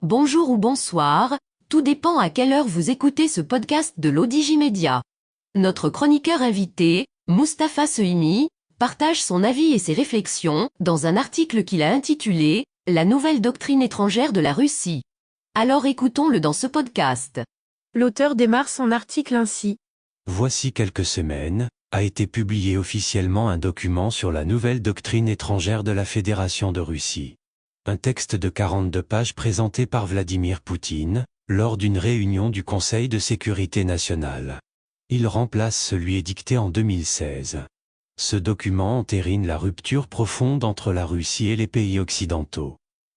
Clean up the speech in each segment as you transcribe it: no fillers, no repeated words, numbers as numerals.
Bonjour ou bonsoir, tout dépend à quelle heure vous écoutez ce podcast de l'Odigimédia. Notre chroniqueur invité, Mustapha Sehimi, partage son avis et ses réflexions dans un article qu'il a intitulé « La nouvelle doctrine étrangère de la Russie ». Alors écoutons-le dans ce podcast. L'auteur démarre son article ainsi. Voici quelques semaines, a été publié officiellement un document sur la nouvelle doctrine étrangère de la Fédération de Russie. Un texte de 42 pages présenté par Vladimir Poutine, lors d'une réunion du Conseil de sécurité nationale. Il remplace celui édicté en 2016. Ce document entérine la rupture profonde entre la Russie et les pays occidentaux.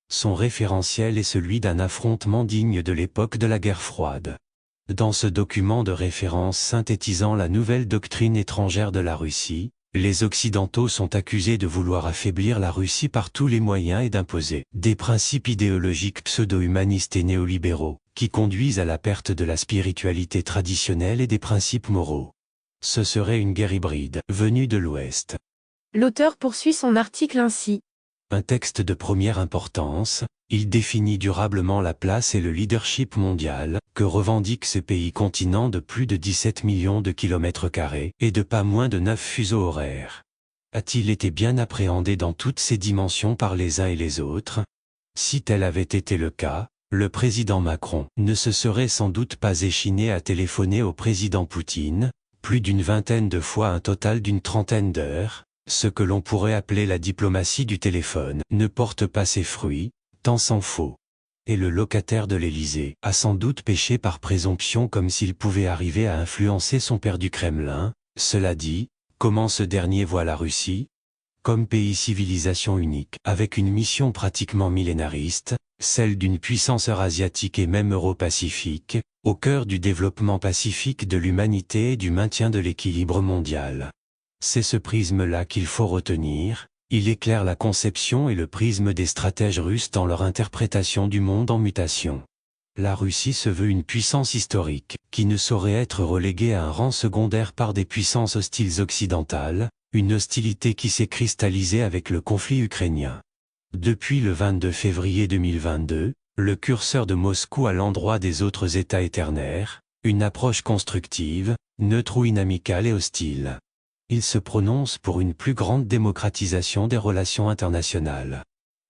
Son référentiel est celui d'un affrontement digne de l'époque de la guerre froide. Dans ce document de référence synthétisant la nouvelle doctrine étrangère de la Russie, les Occidentaux sont accusés de vouloir affaiblir la Russie par tous les moyens et d'imposer des principes idéologiques pseudo-humanistes et néolibéraux, qui conduisent à la perte de la spiritualité traditionnelle et des principes moraux. Ce serait une guerre hybride, venue de l'Ouest. L'auteur poursuit son article ainsi. Un texte de première importance, il définit durablement la place et le leadership mondial que revendiquent ces pays continents de plus de 17 millions de kilomètres carrés et de pas moins de 9 fuseaux horaires. A-t-il été bien appréhendé dans toutes ses dimensions par les uns et les autres? Si tel avait été le cas, le président Macron ne se serait sans doute pas échiné à téléphoner au président Poutine, plus d'une vingtaine de fois un total d'une trentaine d'heures. Ce que l'on pourrait appeler la diplomatie du téléphone ne porte pas ses fruits, tant s'en faut. Et le locataire de l'Élysée a sans doute péché par présomption comme s'il pouvait arriver à influencer son père du Kremlin. Cela dit, comment ce dernier voit la Russie? Comme pays civilisation unique, avec une mission pratiquement millénariste, celle d'une puissance eurasiatique et même euro-pacifique, au cœur du développement pacifique de l'humanité et du maintien de l'équilibre mondial. C'est ce prisme-là qu'il faut retenir, il éclaire la conception et le prisme des stratèges russes dans leur interprétation du monde en mutation. La Russie se veut une puissance historique, qui ne saurait être reléguée à un rang secondaire par des puissances hostiles occidentales, une hostilité qui s'est cristallisée avec le conflit ukrainien. Depuis le 22 février 2022, le curseur de Moscou à l'endroit des autres États est ternaire, une approche constructive, neutre ou inamicale et hostile. Il se prononce pour une plus grande démocratisation des relations internationales.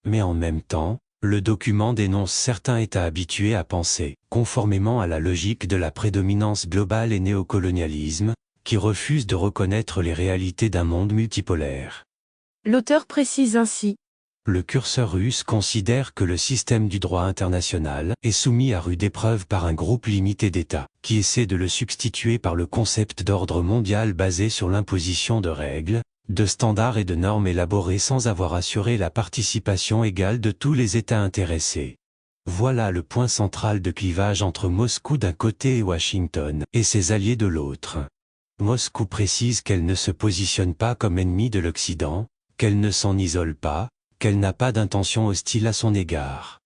Mais en même temps, le document dénonce certains États habitués à penser, conformément à la logique de la prédominance globale et néocolonialisme, qui refusent de reconnaître les réalités d'un monde multipolaire. L'auteur précise ainsi. Le curseur russe considère que le système du droit international est soumis à rude épreuve par un groupe limité d'États, qui essaie de le substituer par le concept d'ordre mondial basé sur l'imposition de règles, de standards et de normes élaborées sans avoir assuré la participation égale de tous les États intéressés. Voilà le point central de clivage entre Moscou d'un côté et Washington et ses alliés de l'autre. Moscou précise qu'elle ne se positionne pas comme ennemie de l'Occident, qu'elle ne s'en isole pas, qu'elle n'a pas d'intention hostile à son égard.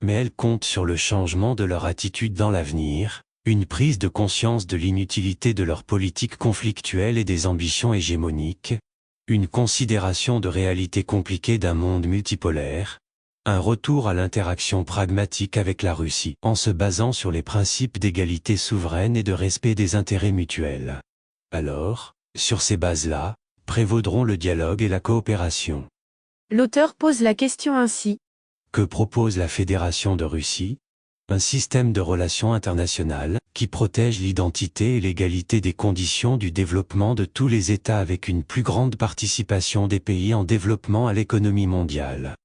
Mais elle compte sur le changement de leur attitude dans l'avenir, une prise de conscience de l'inutilité de leur politique conflictuelle et des ambitions hégémoniques, une considération de réalité compliquée d'un monde multipolaire, un retour à l'interaction pragmatique avec la Russie en se basant sur les principes d'égalité souveraine et de respect des intérêts mutuels. Alors, sur ces bases-là, prévaudront le dialogue et la coopération. L'auteur pose la question ainsi. Que propose la Fédération de Russie? Un système de relations internationales qui protège l'identité et l'égalité des conditions du développement de tous les États avec une plus grande participation des pays en développement à l'économie mondiale.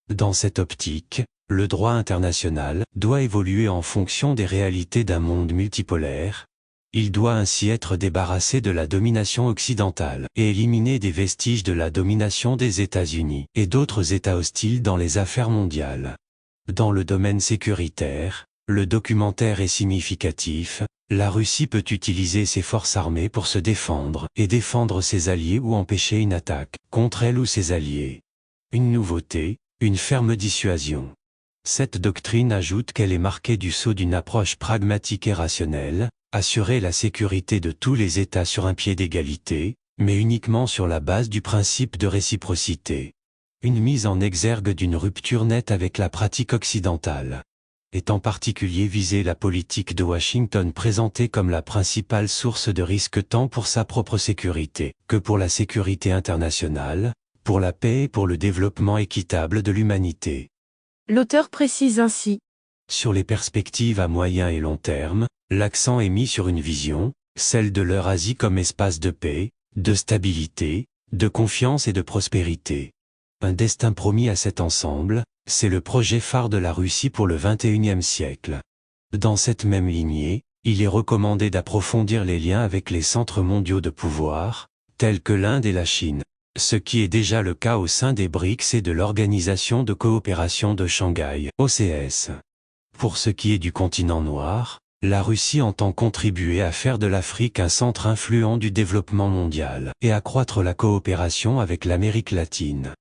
Dans cette optique, le droit international doit évoluer en fonction des réalités d'un monde multipolaire. Il doit ainsi être débarrassé de la domination occidentale et éliminer des vestiges de la domination des États-Unis et d'autres États hostiles dans les affaires mondiales. Dans le domaine sécuritaire, le documentaire est significatif, la Russie peut utiliser ses forces armées pour se défendre et défendre ses alliés ou empêcher une attaque contre elle ou ses alliés. Une nouveauté, une ferme dissuasion. Cette doctrine ajoute qu'elle est marquée du sceau d'une approche pragmatique et rationnelle, assurer la sécurité de tous les États sur un pied d'égalité, mais uniquement sur la base du principe de réciprocité. Une mise en exergue d'une rupture nette avec la pratique occidentale. est en particulier visé la politique de Washington présentée comme la principale source de risque tant pour sa propre sécurité que pour la sécurité internationale, pour la paix et pour le développement équitable de l'humanité. L'auteur précise ainsi. Sur les perspectives à moyen et long terme, l'accent est mis sur une vision, celle de l'Eurasie comme espace de paix, de stabilité, de confiance et de prospérité. Un destin promis à cet ensemble, c'est le projet phare de la Russie pour le XXIe siècle. Dans cette même lignée, il est recommandé d'approfondir les liens avec les centres mondiaux de pouvoir, tels que l'Inde et la Chine, ce qui est déjà le cas au sein des BRICS et de l'Organisation de coopération de Shanghai, OCS. Pour ce qui est du continent noir, la Russie entend contribuer à faire de l'Afrique un centre influent du développement mondial et accroître la coopération avec l'Amérique latine.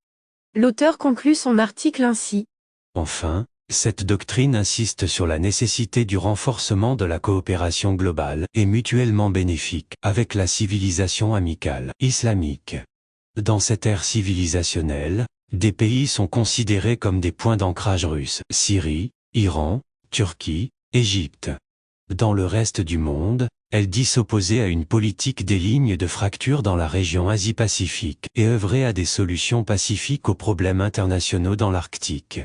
L'auteur conclut son article ainsi. Enfin, cette doctrine insiste sur la nécessité du renforcement de la coopération globale et mutuellement bénéfique avec la civilisation amicale islamique. Dans cette ère civilisationnelle, des pays sont considérés comme des points d'ancrage russes, Syrie, Iran, Turquie, Égypte. Dans le reste du monde, elle dit s'opposer à une politique des lignes de fracture dans la région Asie-Pacifique et œuvrer à des solutions pacifiques aux problèmes internationaux dans l'Arctique.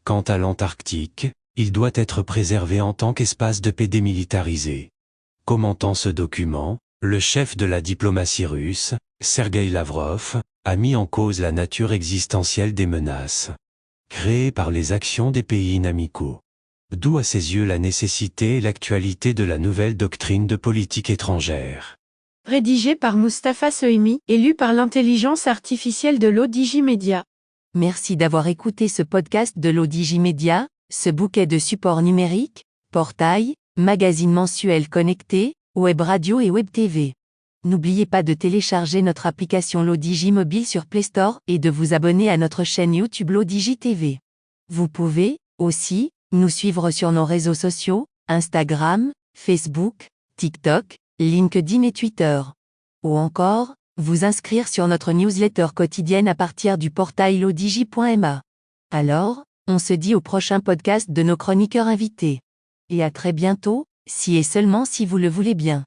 Quant à l'Antarctique, il doit être préservé en tant qu'espace de paix démilitarisé. Commentant ce document, le chef de la diplomatie russe, Sergueï Lavrov, a mis en cause la nature existentielle des menaces créées par les actions des pays inamicaux. D'où à ses yeux la nécessité et l'actualité de la nouvelle doctrine de politique étrangère. Rédigé par Mustapha Sohimi et lu par l'intelligence artificielle de l'ODJ Media. Merci d'avoir écouté ce podcast de l'ODJ Media, ce bouquet de supports numériques, portail, magazine mensuel connecté, web radio et web TV. N'oubliez pas de télécharger notre application l'ODJ Mobile sur Play Store et de vous abonner à notre chaîne YouTube l'ODJ TV. Vous pouvez, aussi, nous suivre sur nos réseaux sociaux, Instagram, Facebook, TikTok, LinkedIn et Twitter. Ou encore, vous inscrire sur notre newsletter quotidienne à partir du portail lodj.ma. Alors, on se dit au prochain podcast de nos chroniqueurs invités. Et à très bientôt, si et seulement si vous le voulez bien.